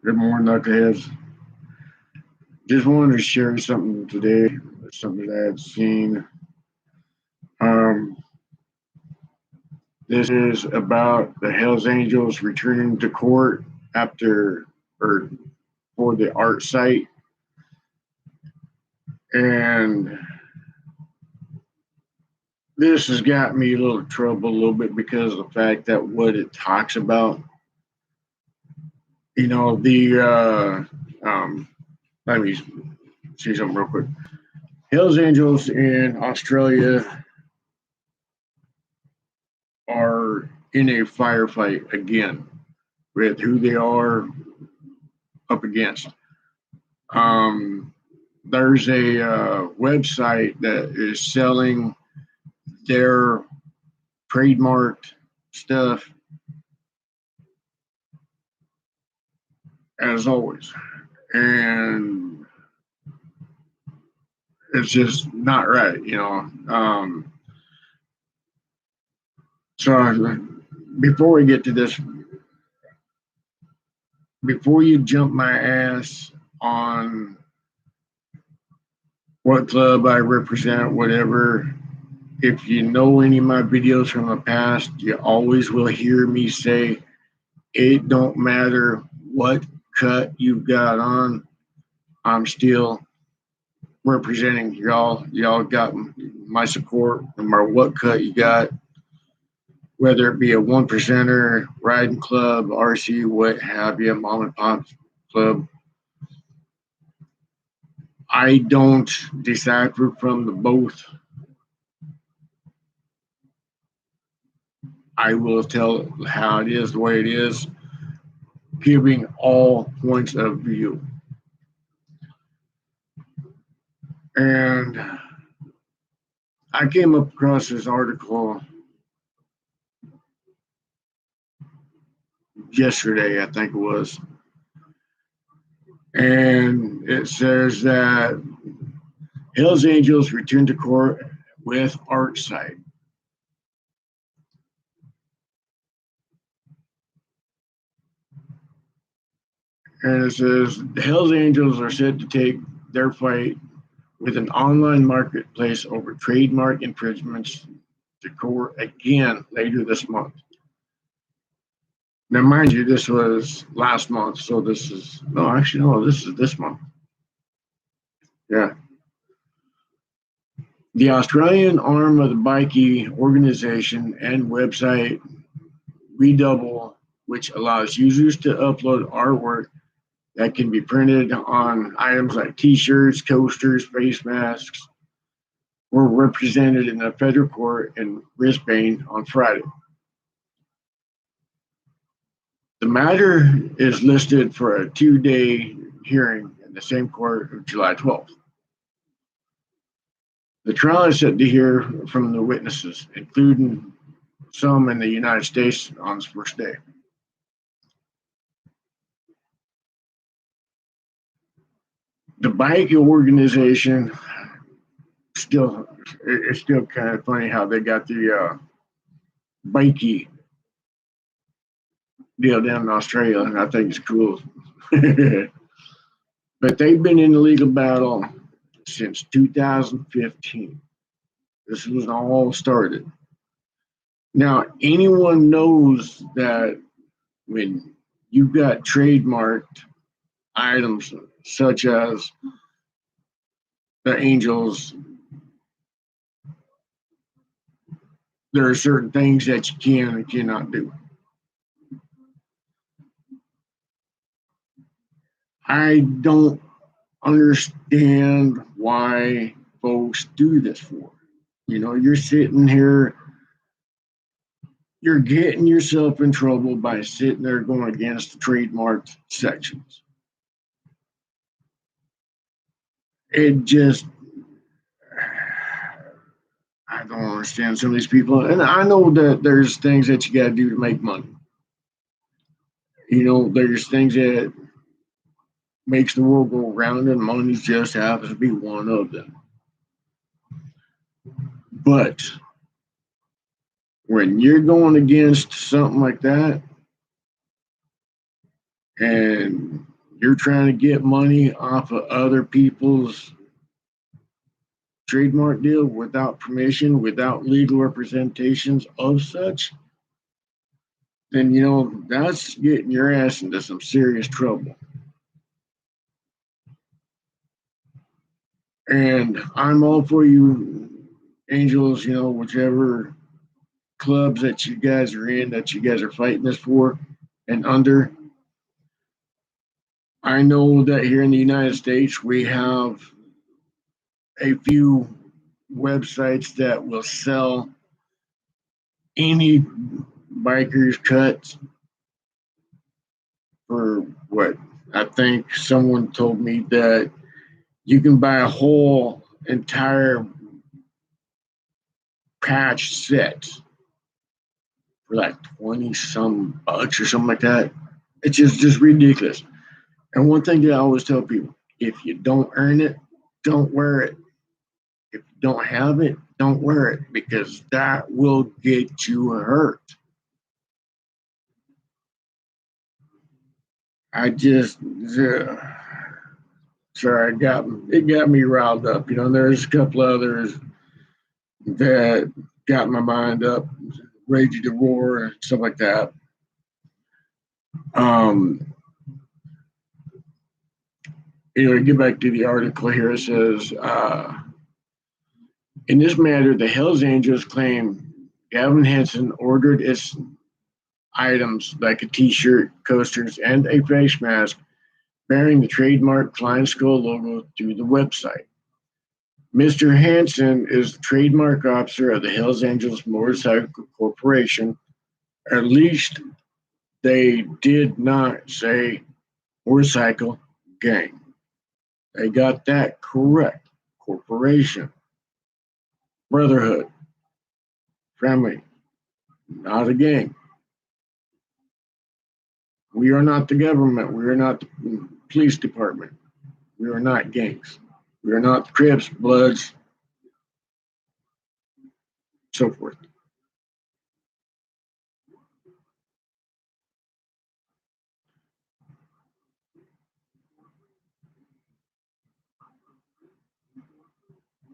Good morning, knuckleheads. Just wanted to share something today, something that I had seen. Um, this is about the Hells Angels returning to court after or for the art site, and this has got me a little trouble a little bit because of the fact that what it talks about. The let me see something real quick. Hells Angels in Australia are in a firefight again with who they are up against. Um, there's a website that is selling their trademarked stuff as always, and it's just not right. So before we get to this, before you jump my ass on what club I represent, whatever, if you know any of my videos from the past, you always will hear me say it don't matter what cut you've got on, I'm still representing y'all. Y'all got my support no matter what cut you got, whether it be a one percenter, riding club, RC, what have you, mom and pop club. I don't decipher from the both. I will tell how it is, the way it is, giving all points of view. And I came up across this article yesterday, I think it was, and it says that Hells Angels return to court with art site. And it says the Hells Angels are set to take their fight with an online marketplace over trademark infringements to court again later this month. Now, mind you, this was last month, so this is this is this month. Yeah. The Australian arm of the bikie organization and website Redouble, which allows users to upload artwork that can be printed on items like t-shirts, coasters, face masks, were represented in a federal court in Brisbane on Friday. The matter is listed for a 2-day hearing in the same court of July 12th. The trial is set to hear from the witnesses, including some in the United States, on its first day. The bike organization it's still kind of funny how they got the bikey deal down in Australia, and I think it's cool. But they've been in a legal battle since 2015. This was all started. Now, anyone knows that when you've got trademarked items such as the Angels, there are certain things that you can and cannot do. I don't understand why folks do this for. You're sitting here, you're getting yourself in trouble by sitting there going against the trademarked sections. It just, I don't understand some of these people. And I know that there's things that you got to do to make money. There's things that makes the world go round, and money just happens to be one of them. But when you're going against something like that, and you're trying to get money off of other people's trademark deal without permission, without legal representations of such, then that's getting your ass into some serious trouble. And I'm all for you, Angels, whichever clubs that you guys are in, that you guys are fighting this for and under. I know that here in the United States, we have a few websites that will sell any biker's cuts for what I think someone told me that you can buy a whole entire patch set for like 20 some bucks or something like that. It's just ridiculous. And one thing that I always tell people, if you don't earn it, don't wear it. If you don't have it, don't wear it, because that will get you hurt. I just, sorry, it got me riled up. There's a couple others that got my mind up, ready to roar and stuff like that. Get back to the article here. It says, in this matter, the Hells Angels claim Gavin Henson ordered its items like a t-shirt, coasters, and a face mask bearing the trademark Flying Skull logo through the website. Mr. Hanson is the trademark officer of the Hells Angels Motorcycle Corporation. At least they did not say motorcycle gang. They got that correct. Corporation. Brotherhood. Family. Not a gang. We are not the government. We are not the police department. We are not gangs. We are not the Crips, Bloods, so forth.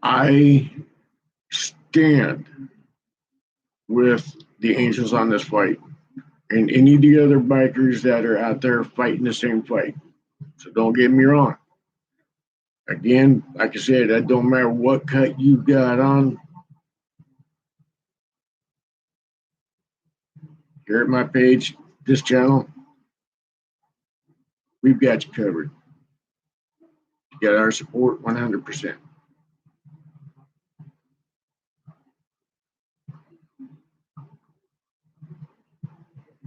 I stand with the Angels on this fight and any of the other bikers that are out there fighting the same fight. So don't get me wrong. Again, like I said, that don't matter what cut you got on. Here at my page, this channel, we've got you covered. You got our support 100%.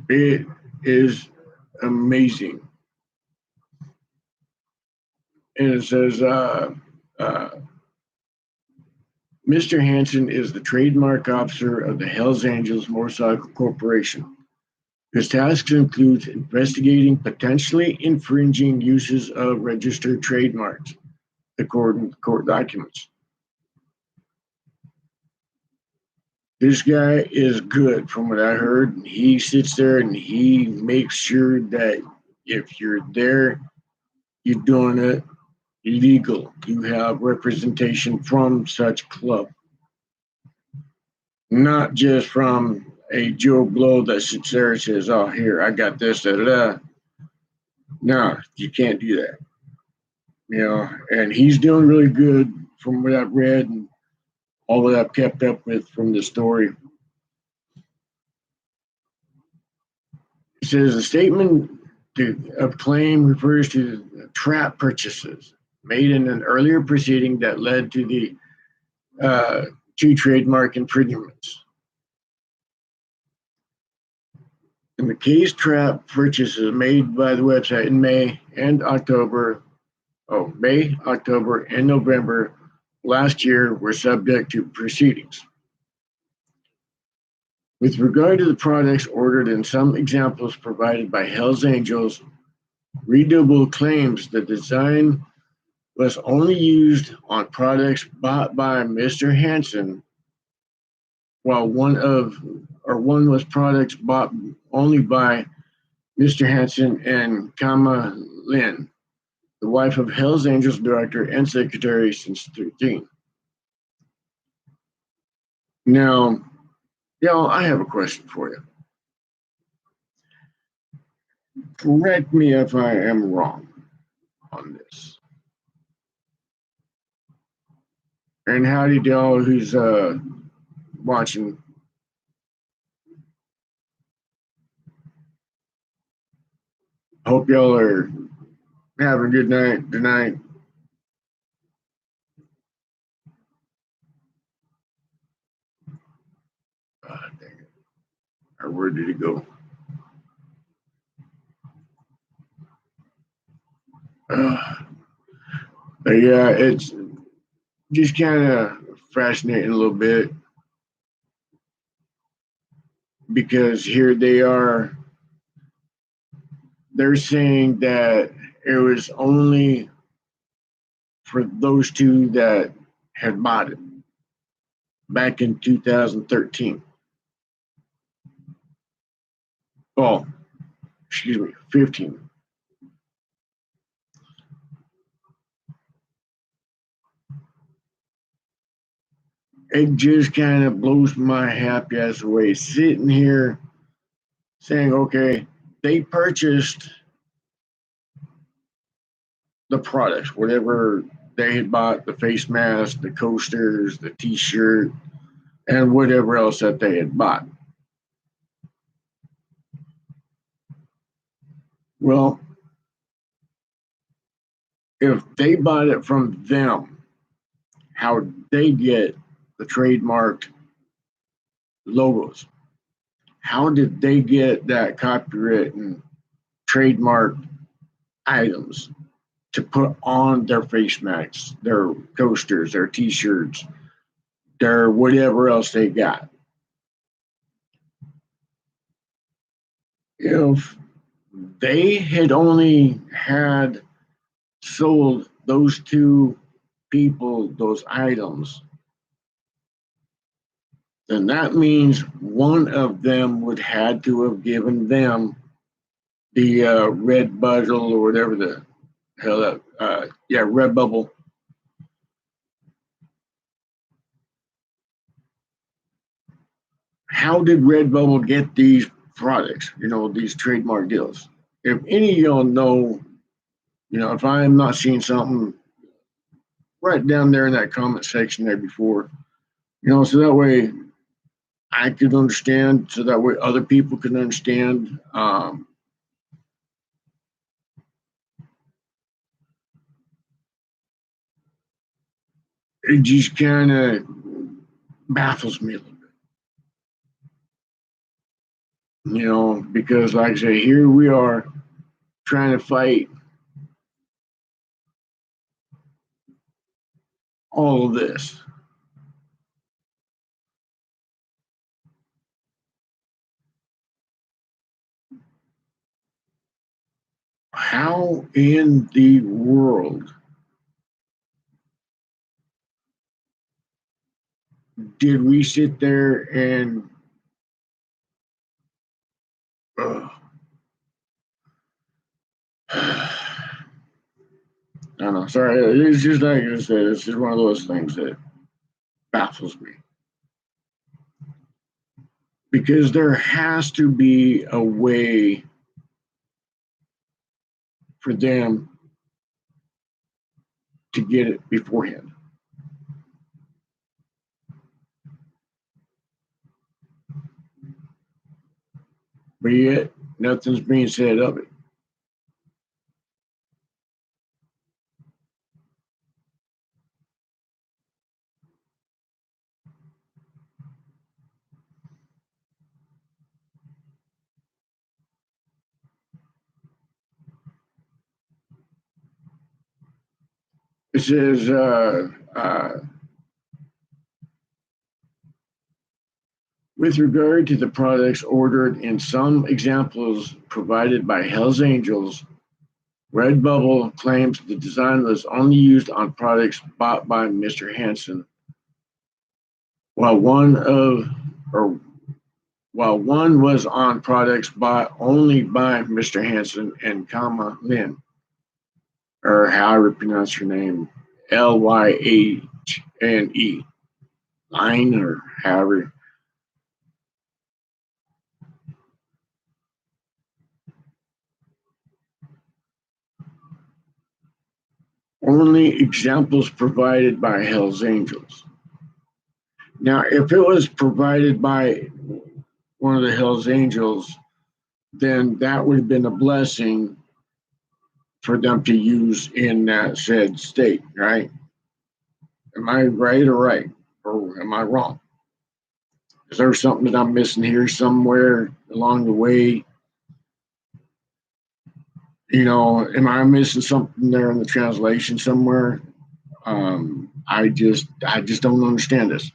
It is amazing. And it says, Mr. Hanson is the trademark officer of the Hells Angels Motorcycle Corporation. His tasks include investigating potentially infringing uses of registered trademarks, according to court documents. This guy is good from what I heard. He sits there and he makes sure that if you're there, you're doing it legal. You have representation from such club. Not just from a Joe Blow that sits there and says, oh, here, I got this, da da da. No, you can't do that. And he's doing really good from what I've read and all that I've kept up with from the story. It says the statement of claim refers to trap purchases made in an earlier proceeding that led to the two trademark infringements. In the case, trap purchases made by the website in May, October, and November last year were subject to proceedings. With regard to the products ordered and some examples provided by Hells Angels, Readable claims the design was only used on products bought by Mr. Hanson, while one was products bought only by Mr. Hanson and Kama Lynn, the wife of Hells Angels director and secretary since 13. Now, y'all, I have a question for you. Correct me if I am wrong on this. And howdy to all who's watching. Hope y'all are having a good night tonight. Dang it. Or where did it go? But yeah, it's just kind of fascinating a little bit because here they are. They're saying that it was only for those two that had bought it back in 2013. Oh, excuse me, 15. It just kind of blows my happy ass away sitting here saying, okay, they purchased the products, whatever they had bought, the face mask, the coasters, the t-shirt, and whatever else that they had bought. Well, if they bought it from them, how did they get the trademarked logos? How did they get that copywritten trademarked items to put on their face masks, their coasters, their t-shirts, their whatever else they got? If they had only had sold those two people those items, then that means one of them would had to have given them the red bundle or whatever the hell that Redbubble. How did Redbubble get these products? These trademark deals. If any of y'all know, if I'm not seeing something, right down there in that comment section there before, so that way I could understand, so that way other people can understand. It just kind of baffles me a little bit, because like I say, here we are trying to fight all of this. How in the world did we sit there and I don't know. Sorry, it's just like I said. It's just one of those things that baffles me because there has to be a way for them to get it beforehand. But yet, nothing's being said of it. It says, with regard to the products ordered in some examples provided by Hells Angels, Redbubble claims the design was only used on products bought by Mr. Hansen, while one was on products bought only by Mr. Hansen and Lynn. or however you pronounce your name, Lyhne, Line, or however. Only examples provided by Hell's Angels. Now, if it was provided by one of the Hell's Angels, then that would have been a blessing for them to use in that said state, right? Am I right or right? Or am I wrong? Is there something that I'm missing here somewhere along the way? You know, am I missing something there in the translation somewhere? I just don't understand this.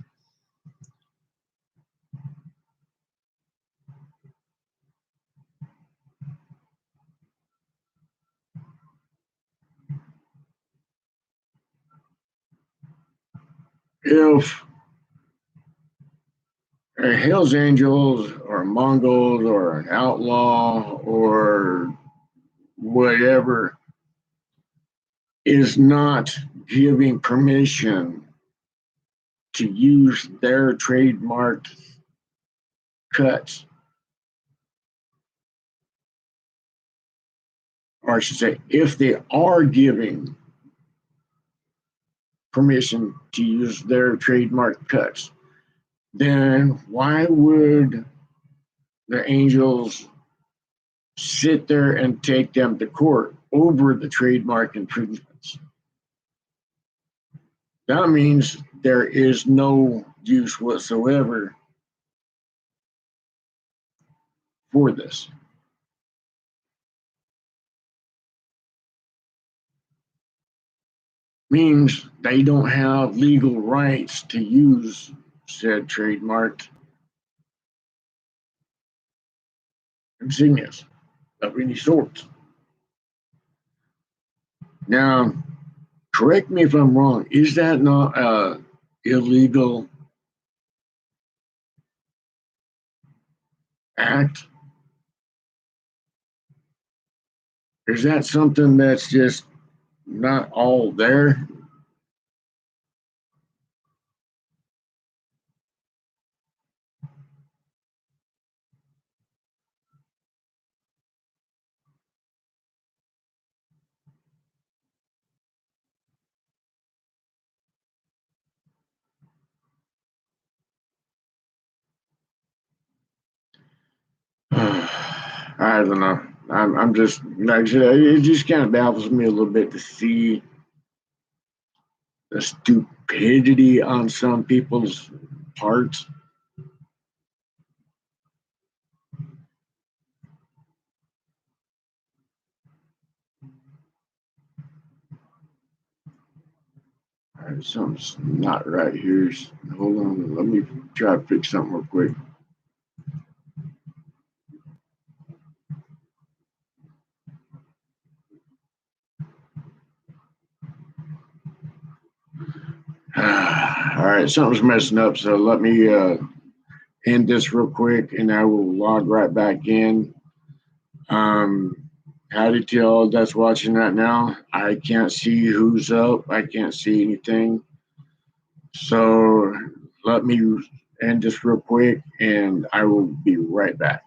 If a Hell's Angels or Mongols or an outlaw or whatever is not giving permission to use their trademarked cuts, or I should say, if they are giving permission to use their trademark cuts, then why would the Angels sit there and take them to court over the trademark infringements? That means there is no use whatsoever for this. Means they don't have legal rights to use said trademarked insignias of any sort. Now, correct me if I'm wrong, is that not a illegal act? Is that something that's just not all there? I don't know. I'm just like I said, it just kind of baffles me a little bit to see the stupidity on some people's parts. Something's not right here. Hold on, let me try to fix something real quick. All right, something's messing up, so let me end this real quick and I will log right back in. Howdy to all that's watching that now. I can't see who's up, I can't see anything. So let me end this real quick and I will be right back.